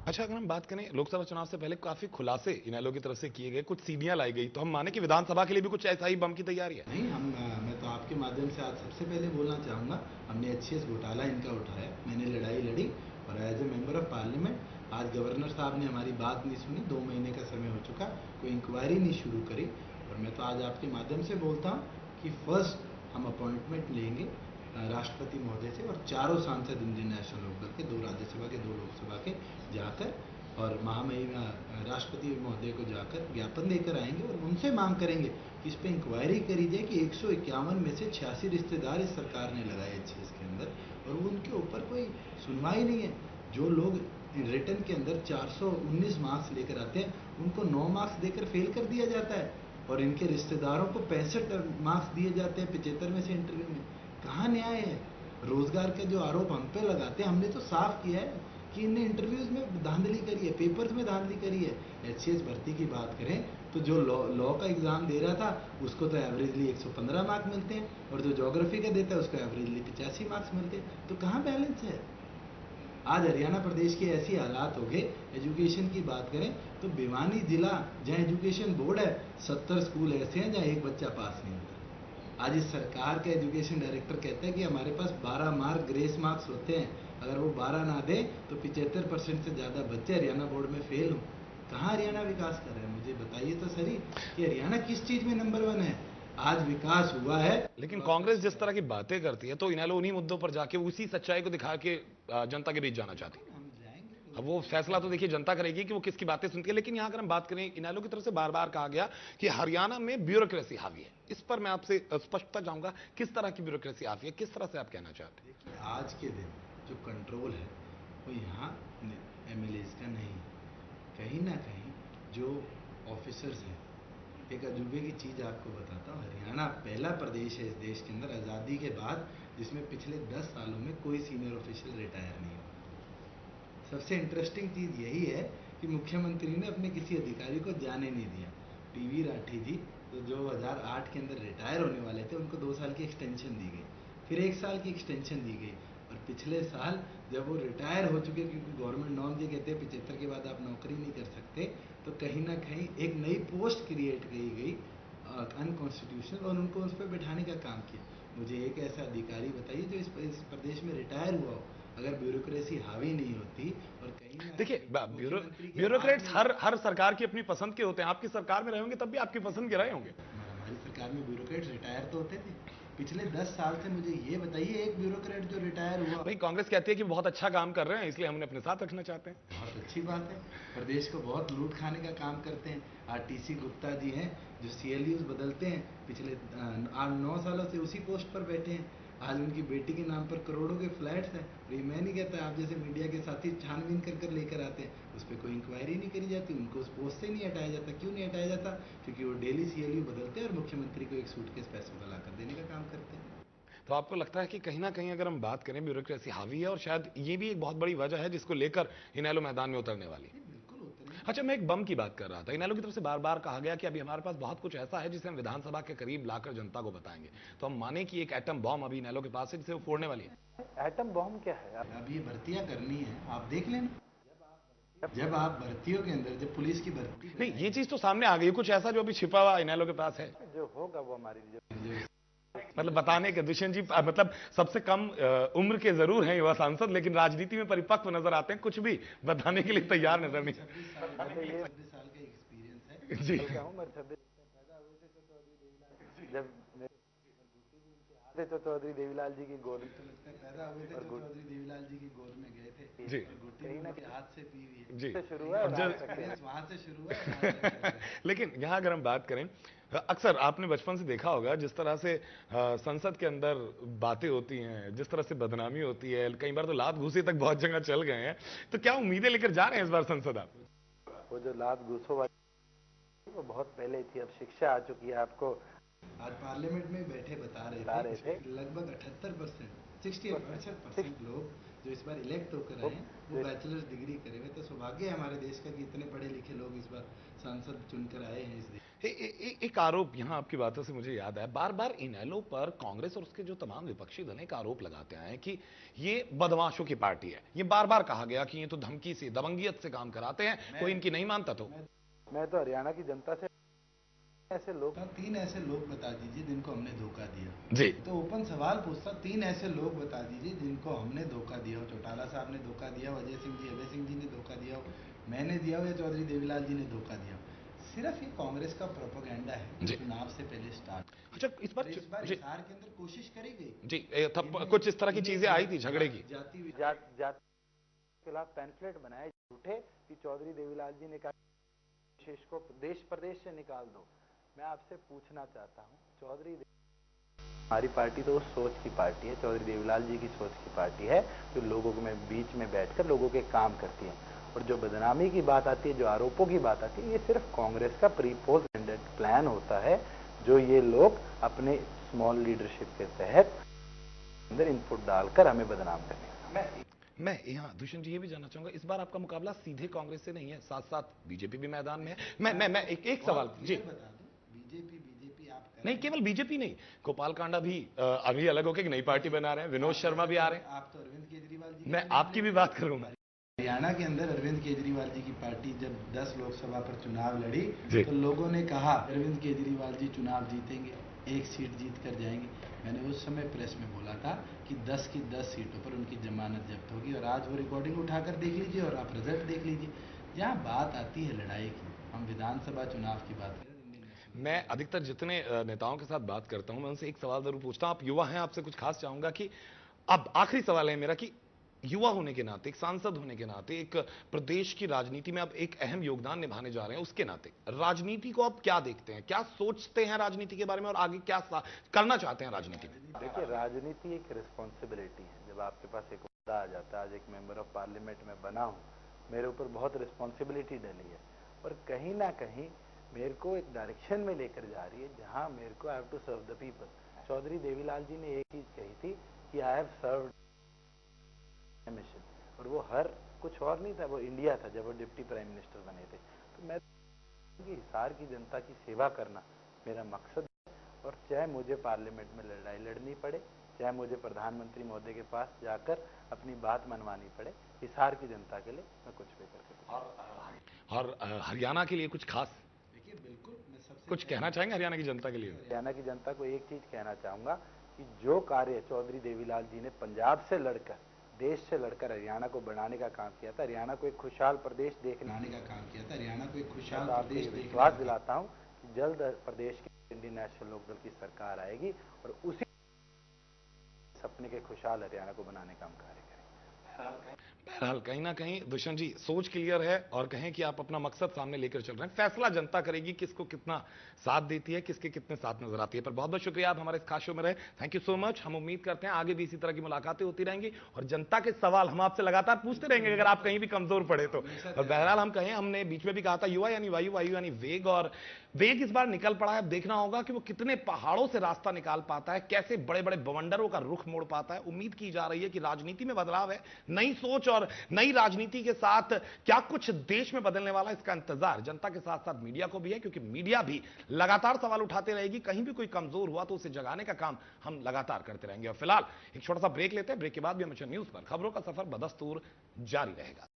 अच्छा, अगर हम बात करें लोकसभा चुनाव से पहले काफी खुलासे इनेलो की तरफ से किए गए, कुछ सीढ़ियां लाई गई, तो हम माने कि विधानसभा के लिए भी कुछ ऐसा ही बम की तैयारी है? नहीं, मैं तो आपके माध्यम से आज सबसे पहले बोलना चाहूँगा, हमने एचसीएस घोटाला इनका उठाया, मैंने लड़ाई लड़ी और as a member of parliament आज गवर्नर साहब ने हमारी बात नहीं सुनी, 2 महीने का समय हो चुका, कोई इंक्वायरी नहीं शुरू करी। और मैं तो आज आपके माध्यम से बोलता हूँ कि फर्स्ट हम अपॉइंटमेंट लेंगे राष्ट्रपति महोदय से और चारों सांसद इंडियन नेशनल लोकदल के, 2 राज्यसभा के 2 लोकसभा के जाकर और महामहिम राष्ट्रपति महोदय को जाकर ज्ञापन देकर आएंगे और उनसे मांग करेंगे कि इस पर इंक्वायरी करी जाए कि 151 में से 86 रिश्तेदार इस सरकार ने लगाए एचसीएस के अंदर और वो उनके ऊपर कोई सुनवाई नहीं है। जो लोग रिटर्न के अंदर 419 मार्क्स लेकर आते हैं उनको 9 मार्क्स देकर फेल कर दिया जाता है और इनके रिश्तेदारों को 65 मार्क्स दिए जाते हैं 75 में से इंटरव्यू में। कहाँ न्याय है? रोजगार के जो आरोप हम पे लगाते हैं, हमने तो साफ किया है कि इनने इंटरव्यूज में धांधली करी है, पेपर्स में धांधली करी है। एचसीएस भर्ती की बात करें तो जो लॉ का एग्जाम दे रहा था उसको तो एवरेजली 115 मार्क्स मिलते हैं और जो ज्योग्राफी का देता है उसको एवरेजली 85 मार्क्स मिलते हैं। तो कहाँ बैलेंस है? आज हरियाणा प्रदेश के ऐसी हालात हो गए, एजुकेशन की बात करें तो भिवानी जिला जहाँ एजुकेशन बोर्ड है 70 स्कूल ऐसे हैं जहाँ एक बच्चा पास नहीं होता। आज इस सरकार का एजुकेशन डायरेक्टर कहता है कि हमारे पास 12 मार्क ग्रेस मार्क्स होते हैं, अगर वो 12 ना दे तो 75% से ज़्यादा बच्चे हरियाणा बोर्ड में फेल हों। कहाँ हरियाणा विकास कर रहे हैं? मुझे बताइए तो सही कि हरियाणा किस चीज़ में नंबर 1 है? आज विकास हुआ है। लेकिन कांग्रेस जिस तरह की बातें करती है तो इनेलो उन्हीं मुद्दों पर जाके उसी सच्चाई को दिखा के जनता के बीच जाना चाहती बिल्कुल है। हम जाएंगे, अब वो फैसला तो देखिए जनता करेगी कि वो किसकी बातें सुनती है, लेकिन यहां अगर हम बात करें, इनेलो की तरफ से बार बार कहा गया कि हरियाणा में ब्यूरोक्रेसी हावी है। इस पर मैं आपसे स्पष्टता चाहूंगा, किस तरह की ब्यूरोक्रेसी हावी है, किस तरह से आप कहना चाहते हैं? देखिए आज के दिन जो कंट्रोल है वो यहाँ एमएलएज का नहीं है। कहीं ना कहीं जो ऑफिसर्स हैं, एक अजूबे की चीज़ आपको बताता हूँ, हरियाणा पहला प्रदेश है इस देश के अंदर आज़ादी के बाद जिसमें पिछले 10 सालों में कोई सीनियर ऑफिशियल रिटायर नहीं हुआ। सबसे इंटरेस्टिंग चीज़ यही है कि मुख्यमंत्री ने अपने किसी अधिकारी को जाने नहीं दिया। टीवी राठी जी तो जो 2008 के अंदर रिटायर होने वाले थे उनको 2 साल की एक्सटेंशन दी गई, फिर 1 साल की एक्सटेंशन दी गई और पिछले साल जब वो रिटायर हो चुके, क्योंकि गवर्नमेंट नॉर्म ये कहते हैं 75 के बाद आप नौकरी नहीं कर सकते, तो कहीं ना कहीं एक नई पोस्ट क्रिएट की गई अनकॉन्स्टिट्यूशनल और उनको उस पर बैठाने का काम किया। मुझे एक ऐसा अधिकारी बताइए जो इस प्रदेश में रिटायर हुआ हो, अगर ब्यूरोक्रेसी हावी नहीं होती और कहीं ना देखिए, कहीं मुख्यमंत्री के हाथ ब्यूरोक्रेट्स में। हर सरकार की अपनी पसंद के होते हैं। आपकी सरकार में रहे होंगे तब भी आपकी पसंद के रहे होंगे। हमारी सरकार में ब्यूरोक्रेट्स रिटायर तो होते थे। पिछले 10 साल से मुझे ये बताइए एक ब्यूरोक्रेट जो रिटायर हुआ। भाई, कांग्रेस कहती है कि बहुत अच्छा काम कर रहे हैं, इसलिए हम उन्हें अपने साथ रखना चाहते हैं। बहुत अच्छी बात है, प्रदेश को बहुत लूट खाने का काम करते हैं। आरटीसी गुप्ता जी हैं जो सीएलयूज बदलते हैं, पिछले 8-9 सालों से उसी पोस्ट पर बैठे हैं। आज उनकी बेटी के नाम पर करोड़ों के फ्लैट्स हैं और ये मैं नहीं कहता, आप जैसे मीडिया के साथी छानबीन कर कर लेकर आते हैं, उस पर कोई इंक्वायरी नहीं करी जाती, उनको उस पोस्ट से नहीं हटाया जाता। क्यों नहीं हटाया जाता? क्योंकि वो डेली सीएलयू बदलते हैं और मुख्यमंत्री को एक सूटकेस पैसों का ला कर देने का काम करते हैं। तो आपको लगता है कि कहीं ना कहीं अगर हम बात करें, ब्यूरोक्रेसी हावी है और शायद ये भी एक बहुत बड़ी वजह है जिसको लेकर इनेलो मैदान में उतरने वाली नहीं, है? बिल्कुल उतरेंगे। अच्छा, मैं एक बम की बात कर रहा था। इनेलो की तरफ से बार बार कहा गया कि अभी हमारे पास बहुत कुछ ऐसा है जिसे हम विधानसभा के करीब लाकर जनता को बताएंगे। तो हम माने कि एक एटम बम अभी इनेलो के पास है जिसे वो फोड़ने वाली है। एटम बॉम्ब क्या है? अब ये भर्तियां करनी है, आप देख लेना। जब आप भर्तियों के अंदर जब पुलिस की भर्ती नहीं, ये कराएंगे, चीज तो सामने आ गई है, कुछ ऐसा जो अभी छिपा हुआ इनेलो के पास है। जो होगा वो हमारी जो जो मतलब बताने के दुष्यंत जी, मतलब सबसे कम उम्र के जरूर हैं युवा सांसद, लेकिन राजनीति में परिपक्व नजर आते हैं, कुछ भी बताने के लिए तैयार नजर नहीं। 26 साल का एक्सपीरियंस है। जी। साल का हूँ मैं, 26 पैदा हुए थे तो चौधरी देवीलाल जब मेरे आते तो चौधरी देवीलाल जी की गोद तो लगता है पैदा हुए थे तो चौधरी देवीलाल जी की गोद में गए थे जी। और गुट्टी भी उनके हाथ से पी हुई है। जी। से शुरू कहीं है और हमारा आज तक के एक्सपीरियंस वहां से शुरू हुआ और आज तक चल रहा है। लेकिन यहां अगर हम बात करें, अक्सर आपने बचपन से देखा होगा जिस तरह से संसद के अंदर बातें होती हैं, जिस तरह से बदनामी होती है, कई बार तो लात घूंसी तक बहुत जगह चल गए हैं। तो क्या उम्मीदें लेकर जा रहे हैं इस बार संसद आप? वो जो लात घूसो वाली वो बहुत पहले थी, अब शिक्षा आ चुकी है आपको। आज पार्लियामेंट में बैठे बता बता रहे रहे थे थे कि लगभग 78%, 68% लोग जो इस बार इलेक्ट होकर आए हैं वो जो बैचलर्स डिग्री करे हुए। तो सौभाग्य है हमारे देश का कि इतने पढ़े लिखे लोग इस बार सांसद चुनकर आए हैं इस देश। एक आरोप यहां आपकी बातों से मुझे याद है, बार बार इनेलो पर कांग्रेस और उसके जो तमाम विपक्षी दल एक आरोप लगाते हैं कि ये बदमाशों की पार्टी है। ये बार बार कहा गया कि ये तो धमकी से, दबंगियत से काम कराते हैं, कोई इनकी नहीं मानता तो। मैं तो हरियाणा की जनता से ऐसे लोग, 3 ऐसे लोग बता दीजिए जिनको हमने धोखा दिया। जी तो ओपन सवाल पूछता, 3 ऐसे लोग बता दीजिए जिनको हमने धोखा दिया हो। चौटाला साहब ने धोखा दिया हो, अजय सिंह जी, अभय सिंह जी ने धोखा दिया हो, मैंने दिया हो या चौधरी देवीलाल जी ने धोखा दिया हो। सिर्फ ये कांग्रेस का प्रोपेगेंडा है जी। जो चुनाव से पहले स्टार्ट। अच्छा, इस बार इस बार जी हिसार के अंदर कोशिश करी गई जी कुछ इस तरह की चीजें आई थी, झगड़े की। जाति जात के खिलाफ पैम्फलेट बनाए झूठे कि चौधरी देवीलाल जी ने कहा विशेष को देश प्रदेश से निकाल दो। मैं आपसे पूछना चाहता हूँ, हमारी पार्टी तो उस सोच की पार्टी है, चौधरी देवीलाल जी की सोच की पार्टी है, जो लोगों में बीच में बैठकर लोगों के काम करती है। और जो बदनामी की बात आती है, जो आरोपों की बात आती है, ये सिर्फ कांग्रेस का प्रीपोज प्लान होता है, जो ये लोग अपने स्मॉल लीडरशिप के तहत अंदर इनपुट डालकर हमें बदनाम करने। मैं यहाँ दुष्यंत जी ये भी जानना चाहूंगा, इस बार आपका मुकाबला सीधे कांग्रेस से नहीं है, साथ साथ बीजेपी भी मैदान में है। मैं एक सवाल जी, बता दूं, बीजेपी आप नहीं केवल बीजेपी नहीं, गोपाल कांडा भी अभी अलग होकर एक नई पार्टी बना रहे हैं, विनोद शर्मा भी आ रहे हैं। आप तो अरविंद केजरीवाल जी, मैं आपकी भी बात करूंगा। हरियाणा के अंदर अरविंद केजरीवाल जी की पार्टी जब 10 लोकसभा पर चुनाव लड़ी जी। तो लोगों ने कहा अरविंद केजरीवाल जी चुनाव जीतेंगे, 1 सीट जीत कर जाएंगे। मैंने उस समय प्रेस में बोला था कि 10 की 10 सीटों पर उनकी जमानत जब्त होगी, और आज वो रिकॉर्डिंग उठाकर देख लीजिए और आप रिजल्ट देख लीजिए। जहाँ बात आती है लड़ाई की, हम विधानसभा चुनाव की बात करें। मैं अधिकतर जितने नेताओं के साथ बात करता हूं, मैं उनसे एक सवाल जरूर पूछता हूं, आप युवा हैं, आपसे कुछ खास चाहूंगा कि अब आखिरी सवाल है मेरा कि युवा होने के नाते, एक सांसद होने के नाते, एक प्रदेश की राजनीति में आप एक अहम योगदान निभाने जा रहे हैं, उसके नाते राजनीति को आप क्या देखते हैं, क्या सोचते हैं राजनीति के बारे में, और आगे क्या करना चाहते हैं राजनीति में? देखिए, राजनीति एक रिस्पॉन्सिबिलिटी है। जब आपके पास एक ओहदा आ जाता है, आज एक मेंबर ऑफ पार्लियामेंट में बना हूँ, मेरे ऊपर बहुत रिस्पॉन्सिबिलिटी डली है, और कहीं ना कहीं मेरे को एक डायरेक्शन में लेकर जा रही है जहां मेरे को I have to serve the people. Chaudhary Devi Lal ji ने एक चीज कही थी कि आई हैव सर्व्ड मिशन, और वो हर कुछ और नहीं था, वो इंडिया था जब वो डिप्टी प्राइम मिनिस्टर बने थे। तो मैं हिसार की जनता की सेवा करना मेरा मकसद है, और चाहे मुझे पार्लियामेंट में लड़ाई लड़नी पड़े, चाहे मुझे प्रधानमंत्री महोदय के पास जाकर अपनी बात मनवानी पड़े, हिसार की जनता के लिए मैं कुछ भी करके। और हरियाणा के लिए कुछ खास बिल्कुल, मैं सबसे कुछ कहना चाहेंगे हरियाणा की जनता के लिए? हरियाणा की जनता को एक चीज कहना चाहूंगा कि जो कार्य चौधरी देवीलाल जी ने पंजाब से लड़कर, देश से लड़कर हरियाणा को बनाने का काम किया था, हरियाणा को एक खुशहाल प्रदेश देखने का काम किया था, हरियाणा को एक खुशहाल आपको प्रदेश विश्वास दिलाता हूँ कि जल्द प्रदेश की इंडियन नेशनल लोकदल की सरकार आएगी, और उसी सपने के खुशहाल हरियाणा को बनाने का हम कार्य करेंगे। बहरहाल कहीं ना कहीं दुष्यंत जी सोच क्लियर है, और कहें कि आप अपना मकसद सामने लेकर चल रहे हैं। फैसला जनता करेगी किसको कितना साथ देती है, किसके कितने साथ नजर आती है। पर बहुत बहुत शुक्रिया, आप हमारे इस खास शो में रहे, थैंक यू सो मच। हम उम्मीद करते हैं आगे भी इसी तरह की मुलाकातें होती रहेंगी, और जनता के सवाल हम आपसे लगातार पूछते रहेंगे अगर आप कहीं भी कमजोर पड़े तो। और बहरहाल हम कहें, हमने बीच में भी कहा था युवा यानी वायु, वायु यानी वेग, और वेग इस बार निकल पड़ा है। अब देखना होगा कि वो कितने पहाड़ों से रास्ता निकाल पाता है, कैसे बड़े बड़े बवंडरों का रुख मोड़ पाता है। उम्मीद की जा रही है कि राजनीति में बदलाव है, नई सोच और नई राजनीति के साथ क्या कुछ देश में बदलने वाला, इसका इंतजार जनता के साथ साथ मीडिया को भी है, क्योंकि मीडिया भी लगातार सवाल उठाते रहेगी। कहीं भी कोई कमजोर हुआ तो उसे जगाने का काम हम लगातार करते रहेंगे। और फिलहाल एक छोटा सा ब्रेक लेते हैं, ब्रेक के बाद भी हम न्यूज पर खबरों का सफर बदस्तूर जारी रहेगा।